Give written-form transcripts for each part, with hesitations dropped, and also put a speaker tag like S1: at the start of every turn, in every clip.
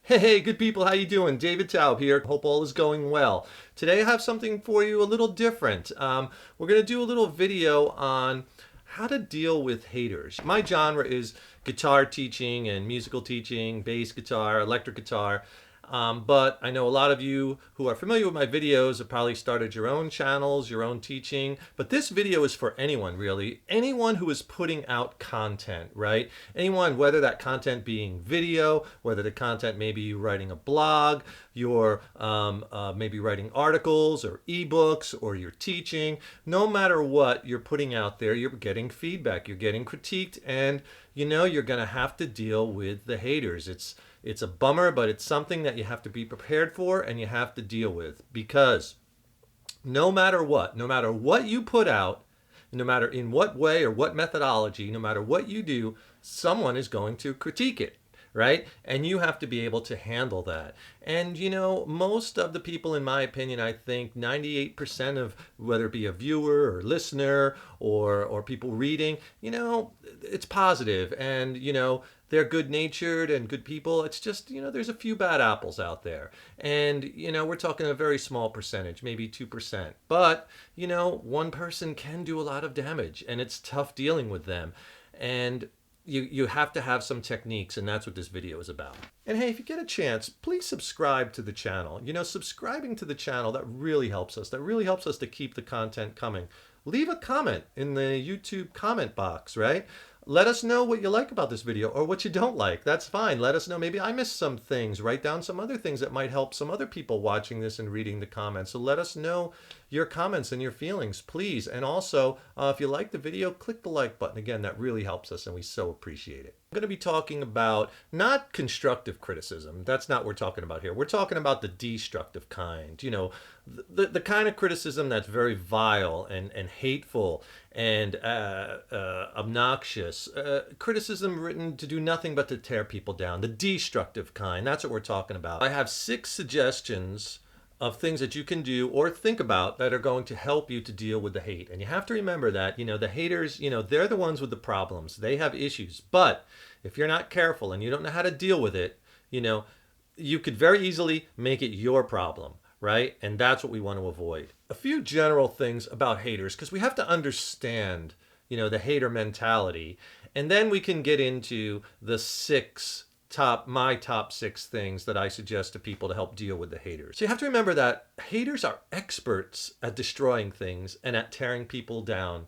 S1: Hey, good people, how you doing? David Taub here. Hope all is going well. Today I have something for you a little different. We're going to do a little video on how to deal with haters. My genre is guitar teaching and musical teaching, bass guitar, electric guitar. But I know a lot of you who are familiar with my videos have probably started your own channels, your own teaching. But this video is for anyone, really. Anyone who is putting out content, right? Anyone, whether that content being video, whether the content maybe you writing a blog, you're maybe writing articles or ebooks, or you're teaching. No matter what you're putting out there, you're getting feedback, you're getting critiqued, and you know you're going to have to deal with the haters. It's a bummer, but it's something that you have to be prepared for and you have to deal with, because no matter what you put out, no matter in what way or what methodology, no matter what you do, someone is going to critique it, right? And you have to be able to handle that. And you know, most of the people, in my opinion, I think 98% of whether it be a viewer or listener or people reading, you know, it's positive, and you know, they're good natured and good people. It's just, you know, there's a few bad apples out there. And, you know, we're talking a very small percentage, maybe 2%. But, you know, one person can do a lot of damage, and it's tough dealing with them. And you have to have some techniques, and that's what this video is about. And hey, if you get a chance, please subscribe to the channel. You know, subscribing to the channel, that really helps us. That really helps us to keep the content coming. Leave a comment in the YouTube comment box, right? Let us know what you like about this video or what you don't like. That's fine. Let us know. Maybe I missed some things. Write down some other things that might help some other people watching this and reading the comments. So let us know your comments and your feelings, please. And also, if you like the video, click the like button. Again, that really helps us and we so appreciate it. I'm going to be talking about not constructive criticism. That's not what we're talking about here. We're talking about the destructive kind. You know, the kind of criticism that's very vile and hateful and obnoxious. Criticism written to do nothing but to tear people down. The destructive kind. That's what we're talking about. I have 6 suggestions of things that you can do or think about that are going to help you to deal with the hate. And you have to remember that, you know, the haters, you know, they're the ones with the problems. They have issues. But if you're not careful and you don't know how to deal with it, you know, you could very easily make it your problem, right? And that's what we want to avoid. A few general things about haters, because we have to understand, you know, the hater mentality. And then we can get into the my top 6 things that I suggest to people to help deal with the haters. So you have to remember that haters are experts at destroying things and at tearing people down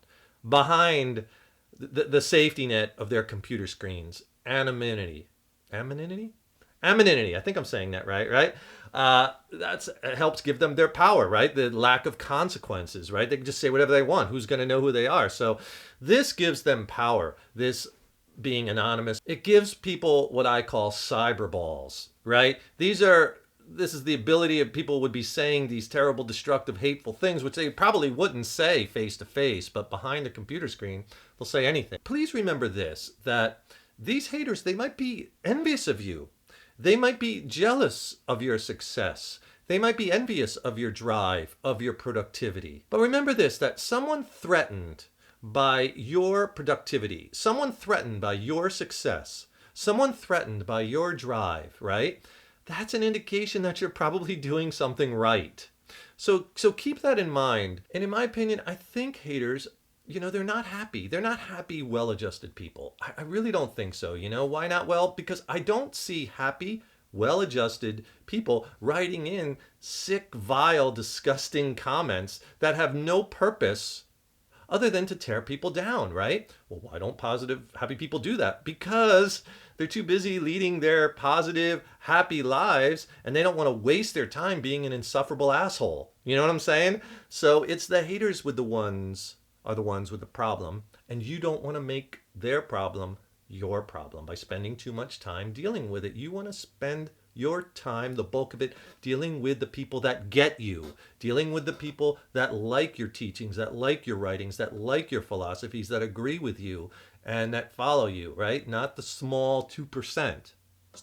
S1: behind the safety net of their computer screens. Anonymity. Anonymity. I think I'm saying that right? That's helps give them their power, right? The lack of consequences, right? They can just say whatever they want. Who's going to know who they are? So this gives them power. This being anonymous, it gives people what I call cyberballs, right? This is the ability of people would be saying these terrible, destructive, hateful things, which they probably wouldn't say face to face, but behind the computer screen, they'll say anything. Please remember this, that these haters, they might be envious of you. They might be jealous of your success. They might be envious of your drive, of your productivity. But remember this, that someone threatened by your productivity, someone threatened by your success, someone threatened by your drive, right? That's an indication that you're probably doing something right. So keep that in mind. And in my opinion, I think haters, you know, they're not happy. They're not happy, well-adjusted people. I really don't think so. You know, why not? Well, because I don't see happy, well-adjusted people writing in sick, vile, disgusting comments that have no purpose other than to tear people down, right? Well, why don't positive, happy people do that? Because they're too busy leading their positive, happy lives, and they don't want to waste their time being an insufferable asshole. You know what I'm saying? So it's the haters are the ones with the problem, and you don't want to make their problem your problem by spending too much time dealing with it. You want to spend your time, the bulk of it, dealing with the people that get you, dealing with the people that like your teachings, that like your writings, that like your philosophies, that agree with you and that follow you, right? Not the small 2%.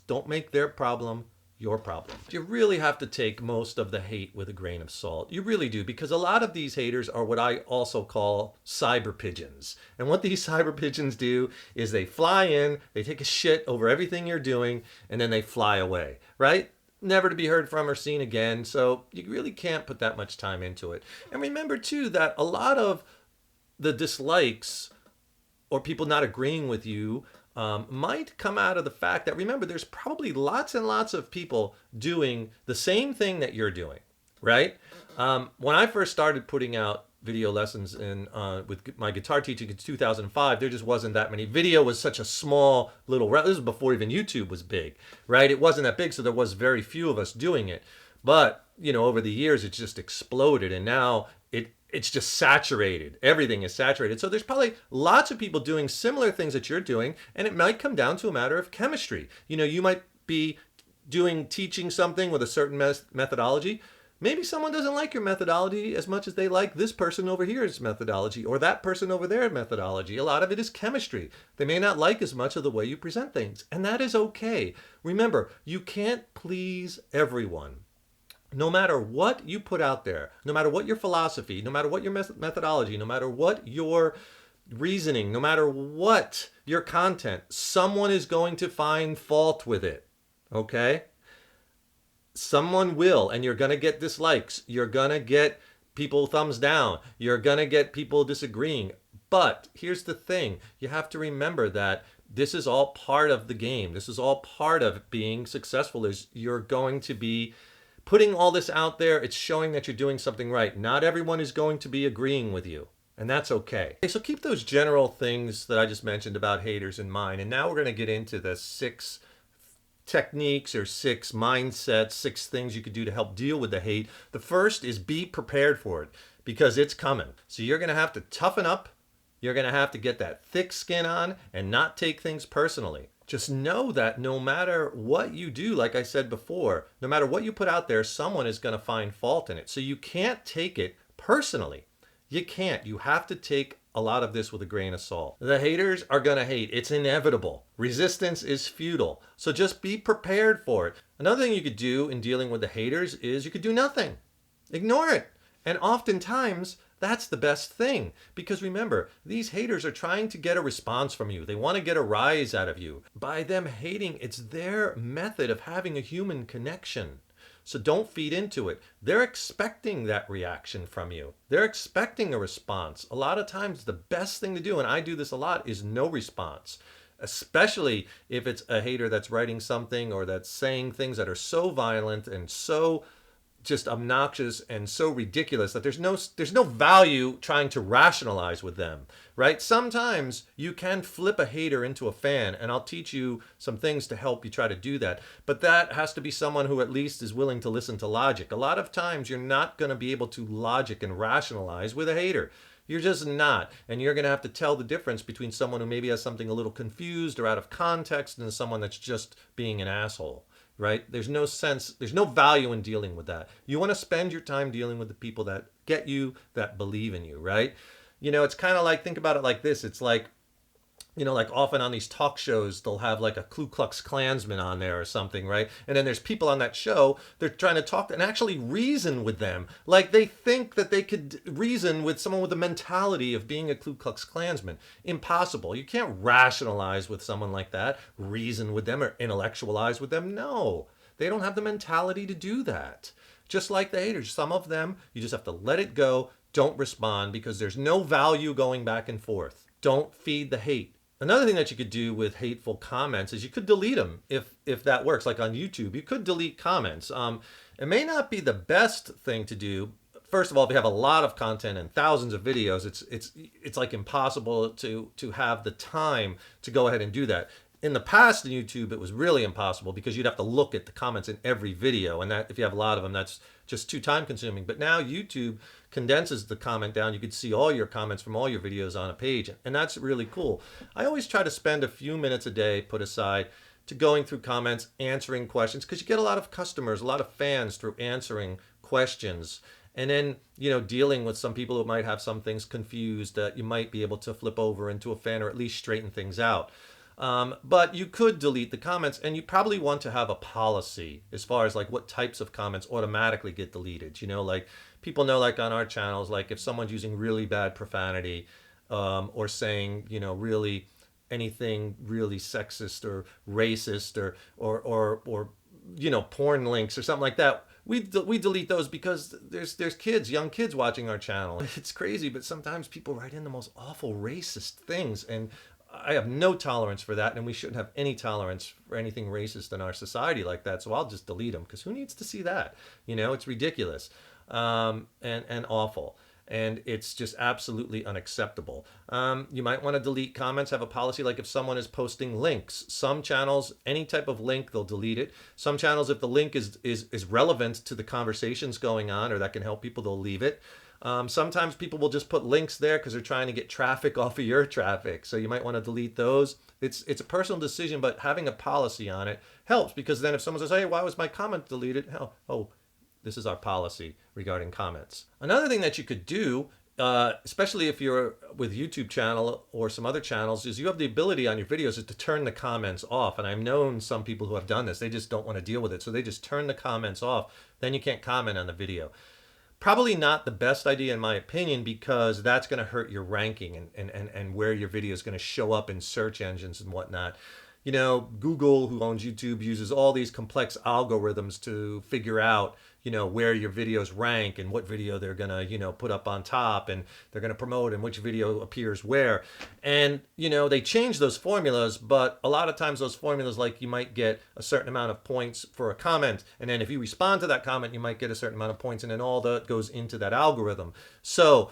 S1: Don't make their problem your problem. You really have to take most of the hate with a grain of salt. You really do, because a lot of these haters are what I also call cyber pigeons. And what these cyber pigeons do is they fly in, they take a shit over everything you're doing, and then they fly away, right? Never to be heard from or seen again. So you really can't put that much time into it. And remember too that a lot of the dislikes or people not agreeing with you might come out of the fact that, remember, there's probably lots and lots of people doing the same thing that you're doing, right? When I first started putting out video lessons with my guitar teaching in 2005, there just wasn't that many. Video was such a small little, this was before even YouTube was big, right? It wasn't that big, so there was very few of us doing it. But, over the years, it's just exploded, and now it's just saturated. Everything is saturated. So there's probably lots of people doing similar things that you're doing, and it might come down to a matter of chemistry. You might be teaching something with a certain methodology. Maybe someone doesn't like your methodology as much as they like this person over here's methodology or that person over there methodology. A lot of it is chemistry. They may not like as much of the way you present things, and that is okay. Remember, you can't please everyone. No matter what you put out there, no matter what your philosophy, no matter what your methodology, no matter what your reasoning, no matter what your content, someone is going to find fault with it, okay? Someone will, and you're going to get dislikes. You're going to get people thumbs down. You're going to get people disagreeing. But here's the thing. You have to remember that this is all part of the game. This is all part of being successful. You're going to be putting all this out there. It's showing that you're doing something right. Not everyone is going to be agreeing with you, and that's okay. So keep those general things that I just mentioned about haters in mind. And now we're going to get into the 6 techniques or 6 mindsets, 6 things you could do to help deal with the hate. The first is be prepared for it, because it's coming. So you're going to have to toughen up. You're going to have to get that thick skin on and not take things personally. Just know that no matter what you do, like I said before, no matter what you put out there, someone is going to find fault in it. So you can't take it personally. You can't. You have to take a lot of this with a grain of salt. The haters are going to hate. It's inevitable. Resistance is futile. So just be prepared for it. Another thing you could do in dealing with the haters is you could do nothing. Ignore it. And oftentimes, that's the best thing, because remember, these haters are trying to get a response from you. They want to get a rise out of you. By them hating, it's their method of having a human connection. So don't feed into it. They're expecting that reaction from you. They're expecting a response. A lot of times, the best thing to do, and I do this a lot, is no response. Especially if it's a hater that's writing something or that's saying things that are so violent and so just obnoxious and so ridiculous that there's no value trying to rationalize with them, right? Sometimes you can flip a hater into a fan, and I'll teach you some things to help you try to do that. But that has to be someone who at least is willing to listen to logic. A lot of times you're not going to be able to logic and rationalize with a hater. You're just not. And you're going to have to tell the difference between someone who maybe has something a little confused or out of context and someone that's just being an asshole. Right? There's no value in dealing with that. You want to spend your time dealing with the people that get you, that believe in you, right? It's kind of like, think about it like this. It's like, like often on these talk shows, they'll have like a Ku Klux Klansman on there or something, right? And then there's people on that show, they're trying to talk and actually reason with them. Like they think that they could reason with someone with the mentality of being a Ku Klux Klansman. Impossible. You can't rationalize with someone like that, reason with them or intellectualize with them. No, they don't have the mentality to do that. Just like the haters, some of them, you just have to let it go. Don't respond, because there's no value going back and forth. Don't feed the hate. Another thing that you could do with hateful comments is you could delete them if that works. Like on YouTube, you could delete comments. It may not be the best thing to do. First of all, if you have a lot of content and thousands of videos, it's like impossible to have the time to go ahead and do that. In the past, in YouTube, it was really impossible because you'd have to look at the comments in every video, and that if you have a lot of them, that's just too time consuming. But now YouTube condenses the comment down. You could see all your comments from all your videos on a page, and that's really cool. I always try to spend a few minutes a day put aside to going through comments, answering questions, because you get a lot of customers, a lot of fans through answering questions. And then, dealing with some people who might have some things confused that you might be able to flip over into a fan or at least straighten things out. But you could delete the comments, and you probably want to have a policy as far as like what types of comments automatically get deleted. Like people know, like on our channels, like if someone's using really bad profanity, or saying, really anything really sexist or racist or porn links or something like that, we delete those because there's young kids watching our channel. It's crazy, but sometimes people write in the most awful racist things, and I have no tolerance for that, and we shouldn't have any tolerance for anything racist in our society like that. So I'll just delete them, because who needs to see that? It's ridiculous, and awful. And it's just absolutely unacceptable. You might want to delete comments, have a policy like if someone is posting links. Some channels, any type of link, they'll delete it. Some channels, if the link is relevant to the conversations going on or that can help people, they'll leave it. Sometimes people will just put links there because they're trying to get traffic off of your traffic. So you might want to delete those. It's a personal decision, but having a policy on it helps, because then if someone says, hey, why was my comment deleted? Oh, this is our policy regarding comments. Another thing that you could do, especially if you're with YouTube channel or some other channels, is you have the ability on your videos is to turn the comments off. And I've known some people who have done this. They just don't want to deal with it. So they just turn the comments off. Then you can't comment on the video. Probably not the best idea in my opinion, because that's going to hurt your ranking and where your video is going to show up in search engines and whatnot. Google, who owns YouTube, uses all these complex algorithms to figure out, where your videos rank and what video they're going to, put up on top, and they're going to promote and which video appears where. And, they change those formulas, but a lot of times those formulas, like you might get a certain amount of points for a comment. And then if you respond to that comment, you might get a certain amount of points, and then all that goes into that algorithm. So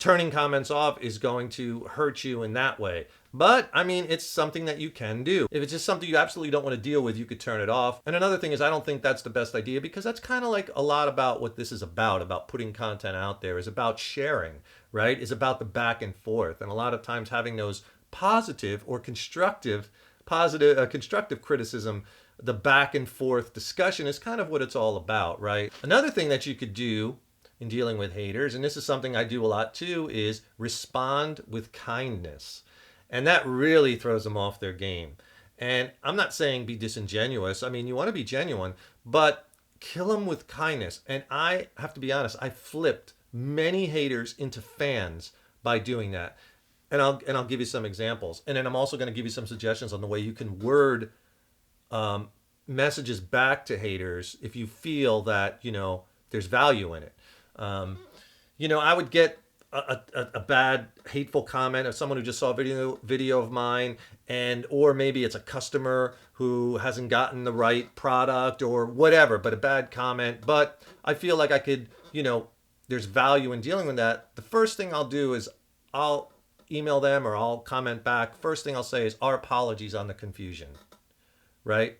S1: turning comments off is going to hurt you in that way. But, it's something that you can do. If it's just something you absolutely don't want to deal with, you could turn it off. And another thing is, I don't think that's the best idea, because that's kind of like a lot about what this is about putting content out there, is about sharing, right? Is about the back and forth. And a lot of times having those positive or constructive criticism, the back and forth discussion is kind of what it's all about, right? Another thing that you could do in dealing with haters, and this is something I do a lot too, is respond with kindness. And that really throws them off their game. And I'm not saying be disingenuous. You want to be genuine, but kill them with kindness. And I have to be honest, I flipped many haters into fans by doing that. And I'll give you some examples. And then I'm also going to give you some suggestions on the way you can word messages back to haters if you feel that, there's value in it. I would get a bad hateful comment of someone who just saw a video of mine, or maybe it's a customer who hasn't gotten the right product or whatever, but a bad comment. But I feel like I could, there's value in dealing with that. The first thing I'll do is I'll email them or I'll comment back. First thing I'll say is our apologies on the confusion, right?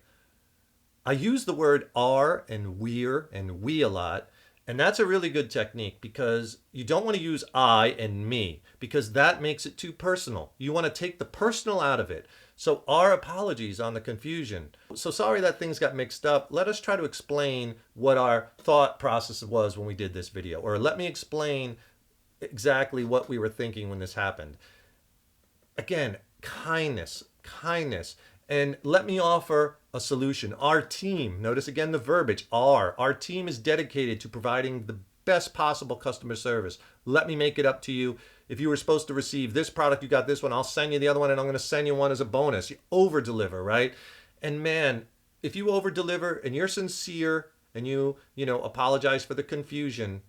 S1: I use the word our and we're and we a lot. And that's a really good technique, because you don't want to use I and me, because that makes it too personal. You want to take the personal out of it. So our apologies on the confusion. So sorry that things got mixed up. Let us try to explain what our thought process was when we did this video. Or let me explain exactly what we were thinking when this happened. Again, kindness. And let me offer a solution. Our team, notice again the verbiage, our team is dedicated to providing the best possible customer service. Let me make it up to you. If you were supposed to receive this product, you got this one, I'll send you the other one, and I'm going to send you one as a bonus. You over deliver, right? And man, if you over deliver and you're sincere and you apologize for the confusion,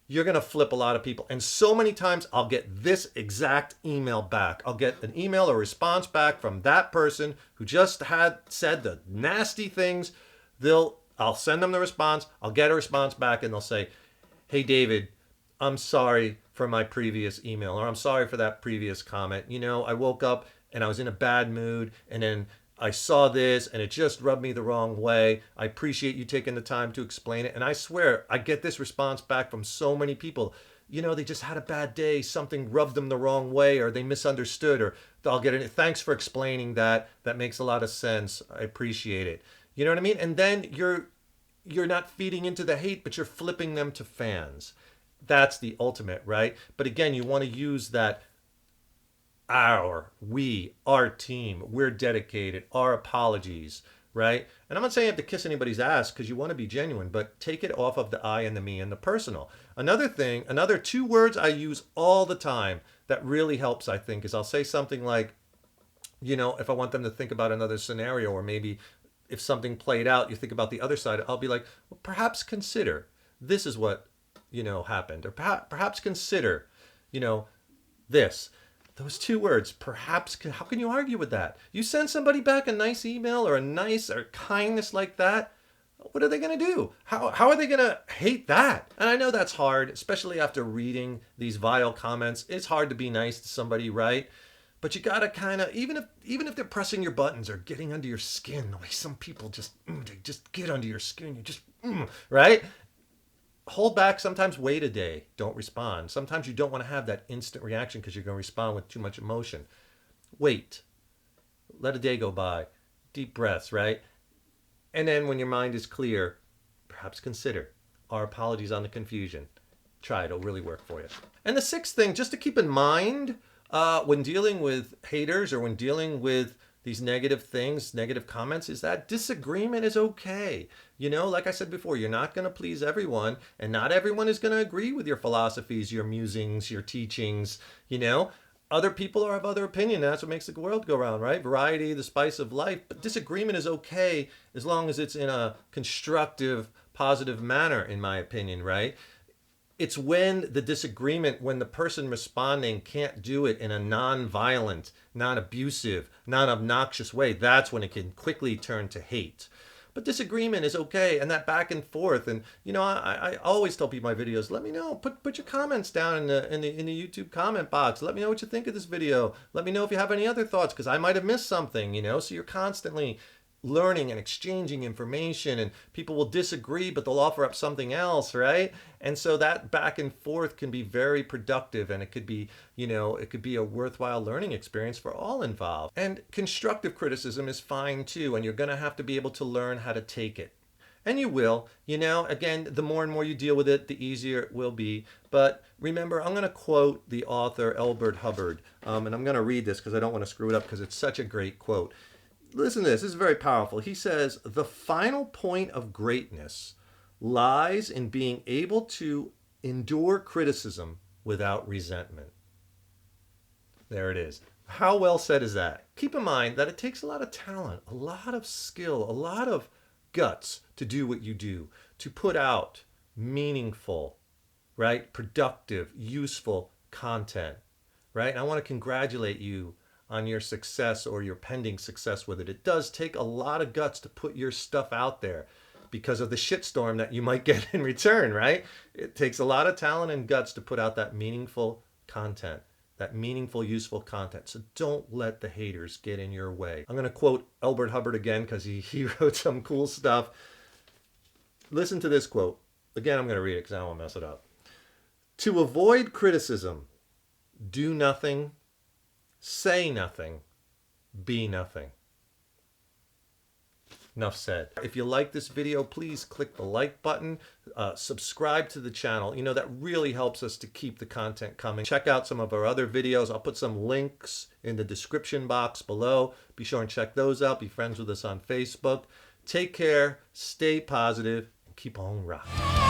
S1: you're going to flip a lot of people. And so many times I'll get this exact email back. I'll get an email or response back from that person who just had said the nasty things. I'll send them the response. I'll get a response back, and they'll say, hey, David, I'm sorry for my previous email, or I'm sorry for that previous comment. I woke up and I was in a bad mood, and then I saw this and it just rubbed me the wrong way. I appreciate you taking the time to explain it. And I swear, I get this response back from so many people. They just had a bad day. Something rubbed them the wrong way, or they misunderstood, or I'll get it. Thanks for explaining that. That makes a lot of sense. I appreciate it. You know what I mean? And then you're not feeding into the hate, but you're flipping them to fans. That's the ultimate, right? But again, you want to use that our team, we're dedicated, our apologies, right? And I'm not saying you have to kiss anybody's ass because you want to be genuine, but take it off of the I and the me and the personal. Another thing, another 2 words I use all the time that really helps, I think, is I'll say something like, if I want them to think about another scenario, or maybe if something played out, you think about the other side, I'll be like, well, perhaps consider this is what, happened, or perhaps consider, this. Those 2 words, perhaps, how can you argue with that? You send somebody back a nice email or a nice or kindness like that, what are they going to do? How are they going to hate that? And I know that's hard, especially after reading these vile comments. It's hard to be nice to somebody, right? But you gotta kind of, even if they're pressing your buttons or getting under your skin, the way some people they just get under your skin, you just, right? Hold back. Sometimes wait a day. Don't respond. Sometimes you don't want to have that instant reaction because you're going to respond with too much emotion. Wait. Let a day go by. Deep breaths, right? And then when your mind is clear, perhaps consider our apologies on the confusion. Try it. It'll really work for you. And the 6th thing, just to keep in mind, when dealing with haters or when dealing with these negative things, negative comments, is that disagreement is okay. Like I said before, you're not going to please everyone, and not everyone is going to agree with your philosophies, your musings, your teachings. Other people are of other opinion. That's what makes the world go round, right? Variety, the spice of life. But disagreement is okay as long as it's in a constructive, positive manner, in my opinion, right? It's when the disagreement, when the person responding can't do it in a non-violent, non-abusive, non-obnoxious way, that's when it can quickly turn to hate. But disagreement is okay, and that back and forth. And I always tell people in my videos, let me know. Put your comments down in the YouTube comment box. Let me know what you think of this video. Let me know if you have any other thoughts, because I might have missed something. So you're constantly learning and exchanging information, and people will disagree, but they'll offer up something else, right? And so that back and forth can be very productive, and it could be, it could be a worthwhile learning experience for all involved. And constructive criticism is fine too, and you're going to have to be able to learn how to take it. And you will, again, the more and more you deal with it, the easier it will be. But remember, I'm going to quote the author, Elbert Hubbard, and I'm going to read this because I don't want to screw it up because it's such a great quote. Listen to this. This is very powerful. He says, the final point of greatness lies in being able to endure criticism without resentment. There it is. How well said is that? Keep in mind that it takes a lot of talent, a lot of skill, a lot of guts to do what you do, to put out meaningful, right, productive, useful content, right? And I want to congratulate you on your success or your pending success with it. It does take a lot of guts to put your stuff out there because of the shitstorm that you might get in return, right? It takes a lot of talent and guts to put out that meaningful content, that meaningful, useful content. So don't let the haters get in your way. I'm going to quote Elbert Hubbard again because he wrote some cool stuff. Listen to this quote. Again, I'm going to read it because I don't want to mess it up. To avoid criticism, do nothing, say nothing, be nothing. Enough said. If you like this video, please click the like button, subscribe to the channel. That really helps us to keep the content coming. Check out some of our other videos. I'll put some links in the description box below. Be sure and check those out. Be friends with us on Facebook. Take care, stay positive, and keep on rocking.